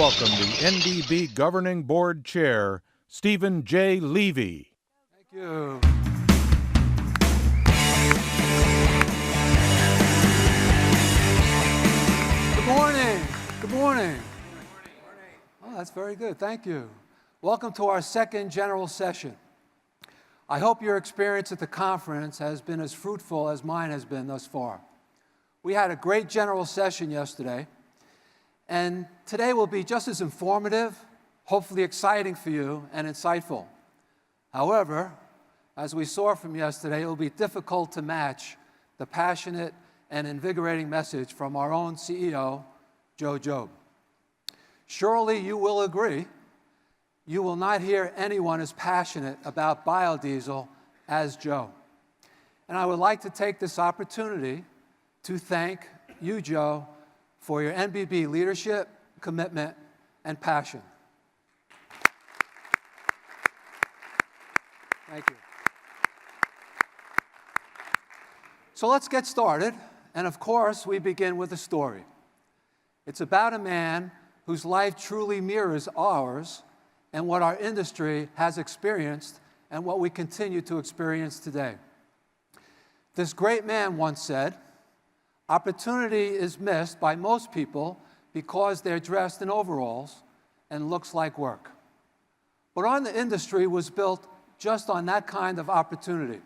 welcome the NBB Governing Board Chair, Stephen J. Levy. Thank you. Good morning. Good morning. Oh, that's very good. Thank you. Welcome to our second general session. I hope your experience at the conference has been as fruitful as mine has been thus far. We had a great general session yesterday, and today will be just as informative, hopefully exciting for you, and insightful. However, as we saw from yesterday, it will be difficult to match the passionate and invigorating message from our own CEO, Joe Jobe. Surely you will agree, you will not hear anyone as passionate about biodiesel as Joe. And I would like to take this opportunity to thank you, Joe, for your NBB leadership, commitment, and passion. Thank you. So let's get started. And of course, we begin with a story. It's about a man whose life truly mirrors ours and what our industry has experienced and what we continue to experience today. This great man once said, "Opportunity is missed by most people because they're dressed in overalls and looks like work." But our industry was built just on that kind of opportunity.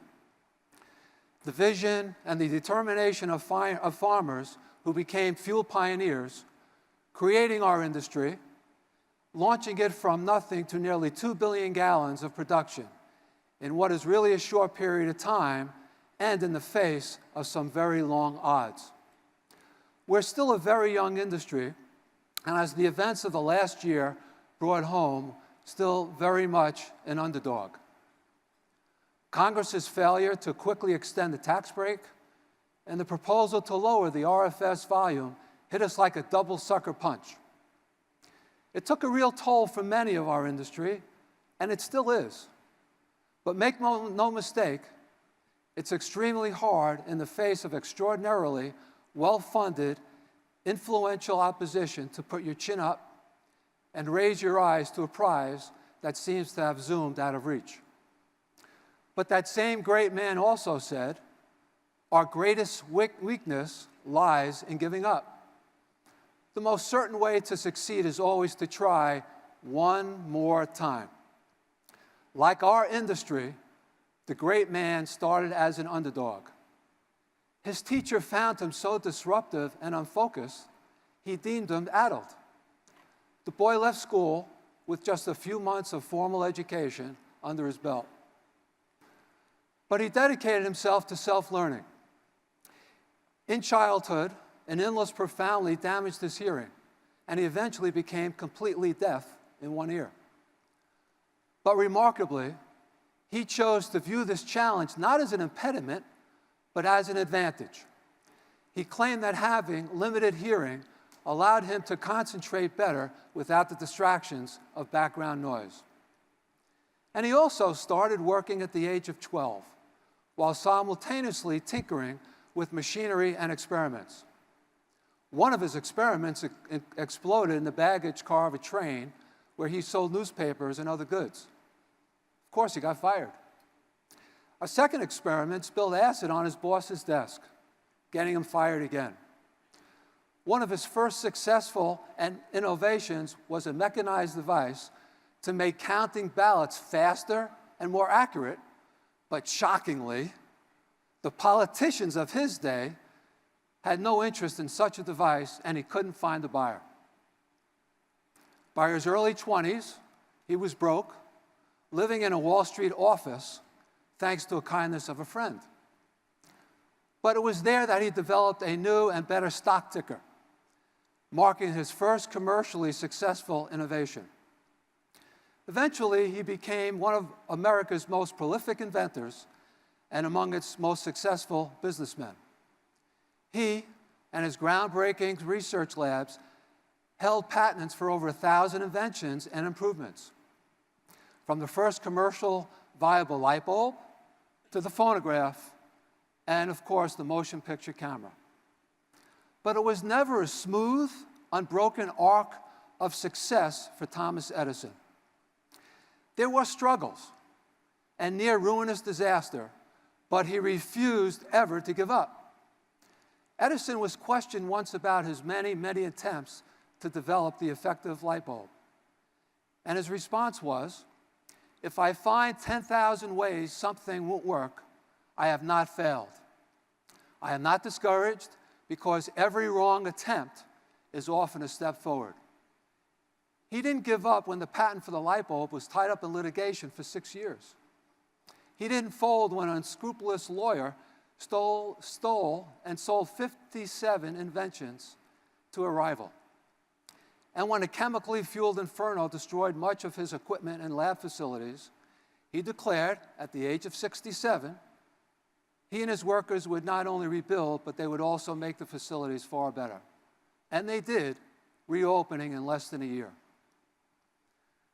The vision and the determination of farmers who became fuel pioneers, creating our industry, launching it from nothing to nearly 2 billion gallons of production in what is really a short period of time and in the face of some very long odds. We're still a very young industry, and as the events of the last year brought home, still very much an underdog. Congress's failure to quickly extend the tax break and the proposal to lower the RFS volume hit us like a double sucker punch. It took a real toll for many of our industry, and it still is. But make no mistake, it's extremely hard in the face of extraordinarily well-funded, influential opposition to put your chin up and raise your eyes to a prize that seems to have zoomed out of reach. But that same great man also said, our greatest weakness lies in giving up. The most certain way to succeed is always to try one more time. Like our industry, the great man started as an underdog. His teacher found him so disruptive and unfocused, he deemed him addled. The boy left school with just a few months of formal education under his belt. But he dedicated himself to self-learning. In childhood, an illness profoundly damaged his hearing, and he eventually became completely deaf in one ear. But remarkably, he chose to view this challenge not as an impediment, but as an advantage. He claimed that having limited hearing allowed him to concentrate better without the distractions of background noise. And he also started working at the age of 12, while simultaneously tinkering with machinery and experiments. One of his experiments exploded in the baggage car of a train where he sold newspapers and other goods. Of course, he got fired. A second experiment spilled acid on his boss's desk, getting him fired again. One of his first successful innovations was a mechanized device to make counting ballots faster and more accurate, but shockingly, the politicians of his day had no interest in such a device, and he couldn't find a buyer. By his early 20s, he was broke, living in a Wall Street office, thanks to the kindness of a friend. But it was there that he developed a new and better stock ticker, marking his first commercially successful innovation. Eventually, he became one of America's most prolific inventors and among its most successful businessmen. He and his groundbreaking research labs held patents for over 1,000 inventions and improvements, from the first commercial viable light bulb to the phonograph and, of course, the motion picture camera. But it was never a smooth, unbroken arc of success for Thomas Edison. There were struggles and near ruinous disaster, but he refused ever to give up. Edison was questioned once about his many attempts to develop the effective light bulb. And his response was, "If I find 10,000 ways something won't work, I have not failed. I am not discouraged because every wrong attempt is often a step forward." He didn't give up when the patent for the light bulb was tied up in litigation for 6 years. He didn't fold when an unscrupulous lawyer stole and sold 57 inventions to a rival. And when a chemically fueled inferno destroyed much of his equipment and lab facilities, he declared, at the age of 67, he and his workers would not only rebuild, but they would also make the facilities far better. And they did, reopening in less than a year.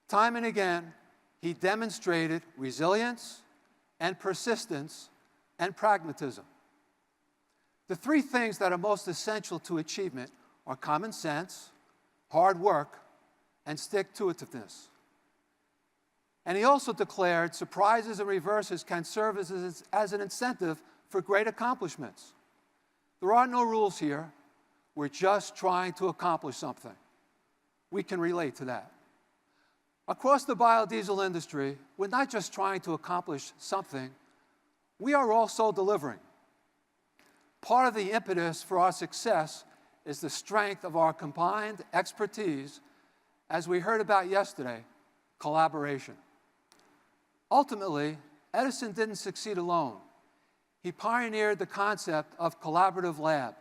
Time and again, he demonstrated resilience and persistence and pragmatism. The three things that are most essential to achievement are common sense, hard work, and stick-to-itiveness. And he also declared surprises and reverses can serve as an incentive for great accomplishments. There are no rules here. We're just trying to accomplish something. We can relate to that. Across the biodiesel industry, we're not just trying to accomplish something, we are also delivering. Part of the impetus for our success is the strength of our combined expertise, as we heard about yesterday, collaboration. Ultimately, Edison didn't succeed alone. He pioneered the concept of collaborative lab,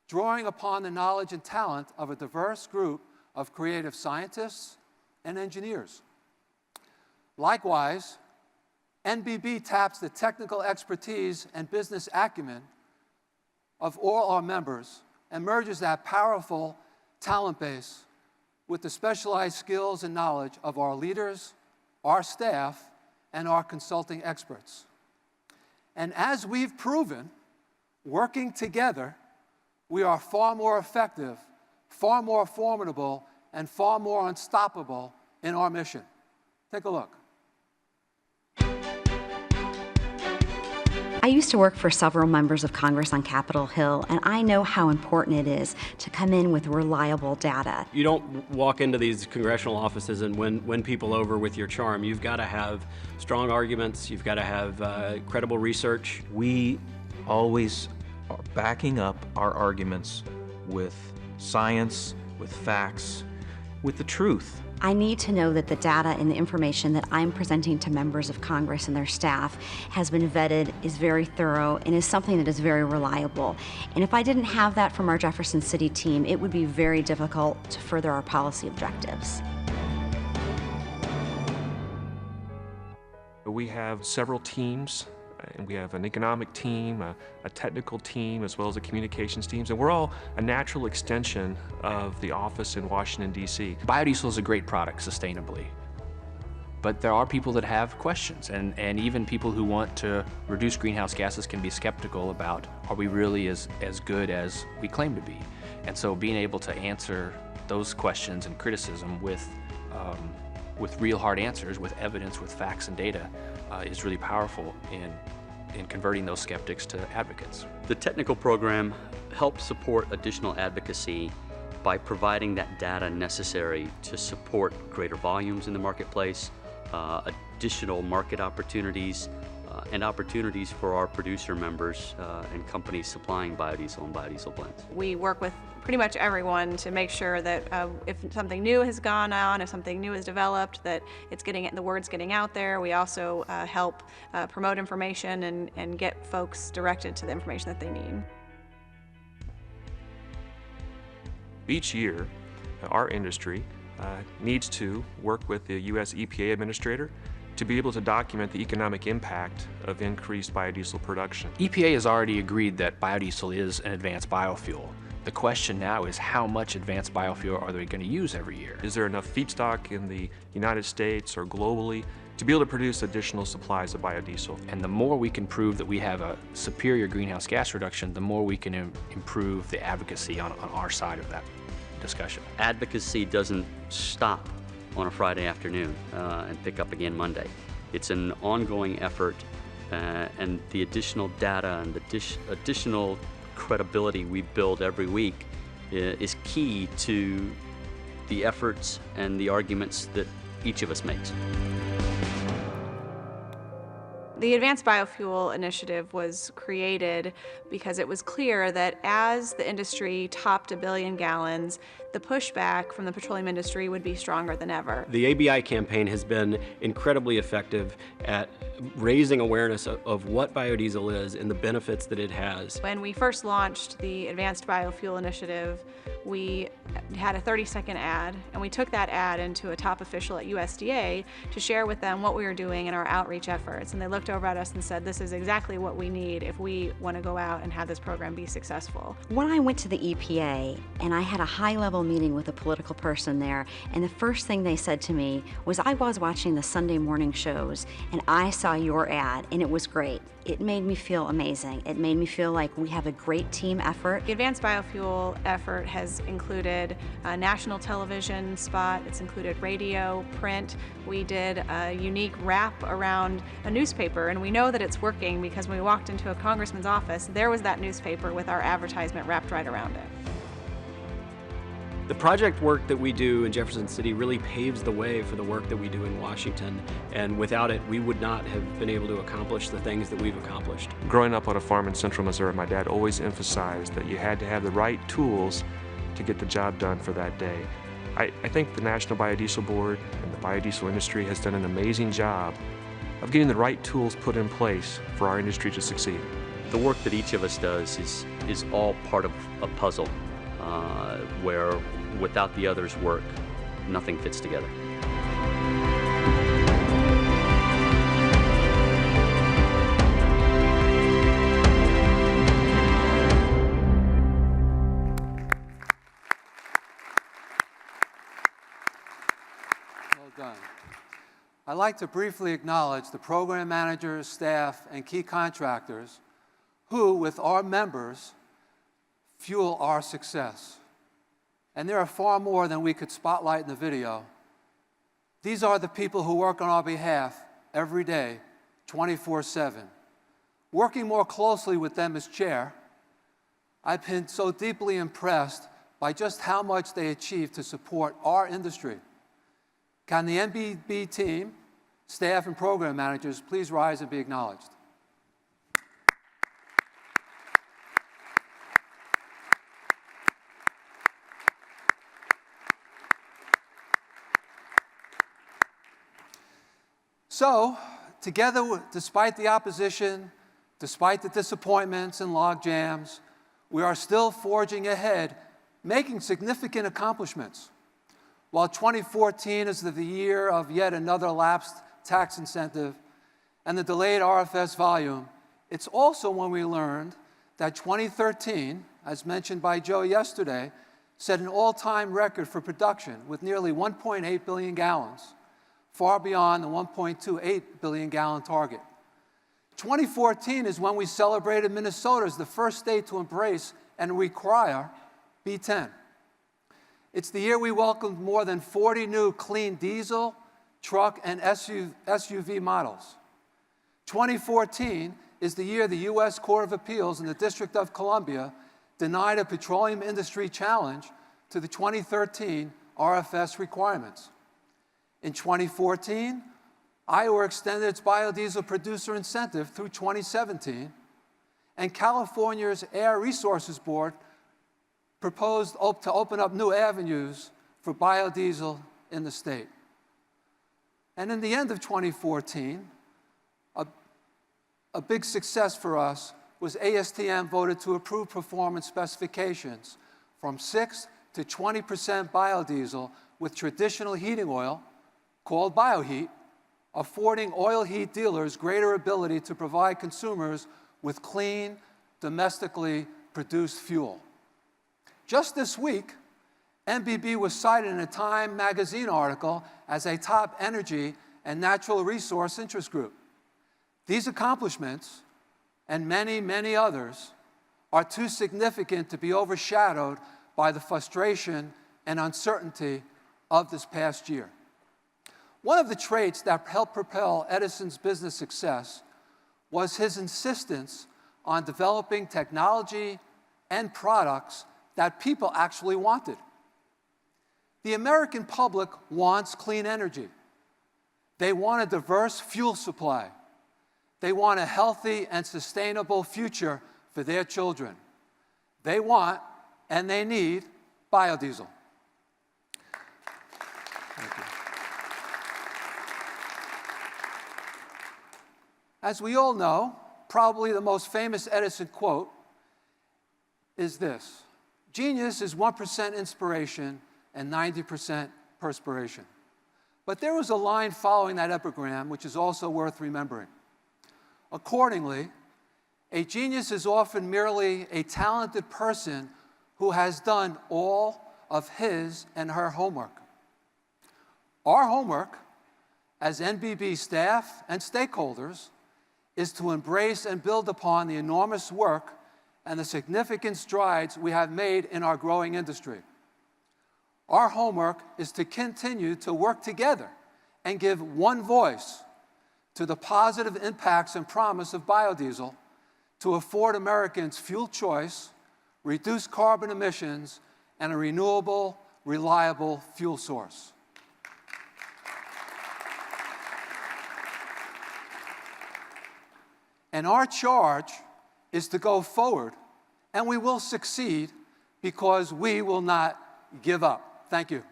drawing upon the knowledge and talent of a diverse group of creative scientists and engineers. Likewise, NBB taps the technical expertise and business acumen of all our members and merges that powerful talent base with the specialized skills and knowledge of our leaders, our staff, and our consulting experts. And as we've proven, working together, we are far more effective, far more formidable, and far more unstoppable in our mission. Take a look. I used to work for several members of Congress on Capitol Hill, and I know how important it is to come in with reliable data. You don't walk into these congressional offices and win people over with your charm. You've got to have strong arguments. You've got to have credible research. We always are backing up our arguments with science, with facts, with the truth. I need to know that the data and the information that I'm presenting to members of Congress and their staff has been vetted, is very thorough, and is something that is very reliable. And if I didn't have that from our Jefferson City team, it would be very difficult to further our policy objectives. We have several teams, and we have an economic team, a technical team, as well as a communications teams, and we're all a natural extension of the office in Washington, D.C. Biodiesel is a great product sustainably, but there are people that have questions, and even people who want to reduce greenhouse gases can be skeptical about, are we really as good as we claim to be? And so being able to answer those questions and criticism with real hard answers, with evidence, with facts and data, is really powerful in converting those skeptics to advocates. The technical program helps support additional advocacy by providing that data necessary to support greater volumes in the marketplace, additional market opportunities, and opportunities for our producer members and companies supplying biodiesel and biodiesel blends. We work with pretty much everyone to make sure that if something new has gone on, if something new is developed, that the word's getting out there. We also help promote information and get folks directed to the information that they need. Each year, our industry needs to work with the U.S. EPA administrator to be able to document the economic impact of increased biodiesel production. EPA has already agreed that biodiesel is an advanced biofuel. The question now is, how much advanced biofuel are they going to use every year? Is there enough feedstock in the United States or globally to be able to produce additional supplies of biodiesel? And the more we can prove that we have a superior greenhouse gas reduction, the more we can improve the advocacy on our side of that. discussion. Advocacy doesn't stop on a Friday afternoon and pick up again Monday. It's an ongoing effort, and the additional data and the additional credibility we build every week is key to the efforts and the arguments that each of us makes. The Advanced Biofuel Initiative was created because it was clear that as the industry topped 1 billion gallons, the pushback from the petroleum industry would be stronger than ever. The ABI campaign has been incredibly effective at raising awareness of what biodiesel is and the benefits that it has. When we first launched the Advanced Biofuel Initiative, we had a 30-second ad, and we took that ad into a top official at USDA to share with them what we were doing in our outreach efforts. And they looked over at us and said, this is exactly what we need if we want to go out and have this program be successful. When I went to the EPA and I had a high-level meeting with a political person there, and the first thing they said to me was, I was watching the Sunday morning shows and I saw your ad and it was great. It made me feel amazing. It made me feel like we have a great team effort. The Advanced Biofuel effort has included a national television spot, it's included radio, print. We did a unique wrap around a newspaper, and we know that it's working because when we walked into a congressman's office, there was that newspaper with our advertisement wrapped right around it. The project work that we do in Jefferson City really paves the way for the work that we do in Washington, and without it, we would not have been able to accomplish the things that we've accomplished. Growing up on a farm in central Missouri, my dad always emphasized that you had to have the right tools to get the job done for that day. I think the National Biodiesel Board and the biodiesel industry has done an amazing job of getting the right tools put in place for our industry to succeed. The work that each of us does is all part of a puzzle where without the other's work, nothing fits together. Well done. I'd like to briefly acknowledge the program managers, staff, and key contractors who, with our members, fuel our success. And there are far more than we could spotlight in the video. These are the people who work on our behalf every day, 24/7. Working more closely with them as chair, I've been so deeply impressed by just how much they achieve to support our industry. Can the NBB team, staff, and program managers please rise and be acknowledged? So, together, despite the opposition, despite the disappointments and log jams, we are still forging ahead, making significant accomplishments. While 2014 is the year of yet another lapsed tax incentive and the delayed RFS volume, it's also when we learned that 2013, as mentioned by Joe yesterday, set an all-time record for production with nearly 1.8 billion gallons. Far beyond the 1.28 billion gallon target. 2014 is when we celebrated Minnesota as the first state to embrace and require B10. It's the year we welcomed more than 40 new clean diesel, truck, and SUV models. 2014 is the year the U.S. Court of Appeals in the District of Columbia denied a petroleum industry challenge to the 2013 RFS requirements. In 2014, Iowa extended its biodiesel producer incentive through 2017, and California's Air Resources Board proposed to open up new avenues for biodiesel in the state. And in the end of 2014, a big success for us was ASTM voted to approve performance specifications from 6 to 20% biodiesel with traditional heating oil, called BioHeat, affording oil heat dealers greater ability to provide consumers with clean, domestically produced fuel. Just this week, NBB was cited in a Time magazine article as a top energy and natural resource interest group. These accomplishments, and many, many others, are too significant to be overshadowed by the frustration and uncertainty of this past year. One of the traits that helped propel Edison's business success was his insistence on developing technology and products that people actually wanted. The American public wants clean energy. They want a diverse fuel supply. They want a healthy and sustainable future for their children. They want and they need biodiesel. Thank you. As we all know, probably the most famous Edison quote is this: "Genius is 1% inspiration and 90% perspiration." But there was a line following that epigram which is also worth remembering. Accordingly, a genius is often merely a talented person who has done all of his and her homework. Our homework as NBB staff and stakeholders is to embrace and build upon the enormous work and the significant strides we have made in our growing industry. Our homework is to continue to work together and give one voice to the positive impacts and promise of biodiesel to afford Americans fuel choice, reduce carbon emissions, and a renewable, reliable fuel source. And our charge is to go forward, and we will succeed because we will not give up. Thank you.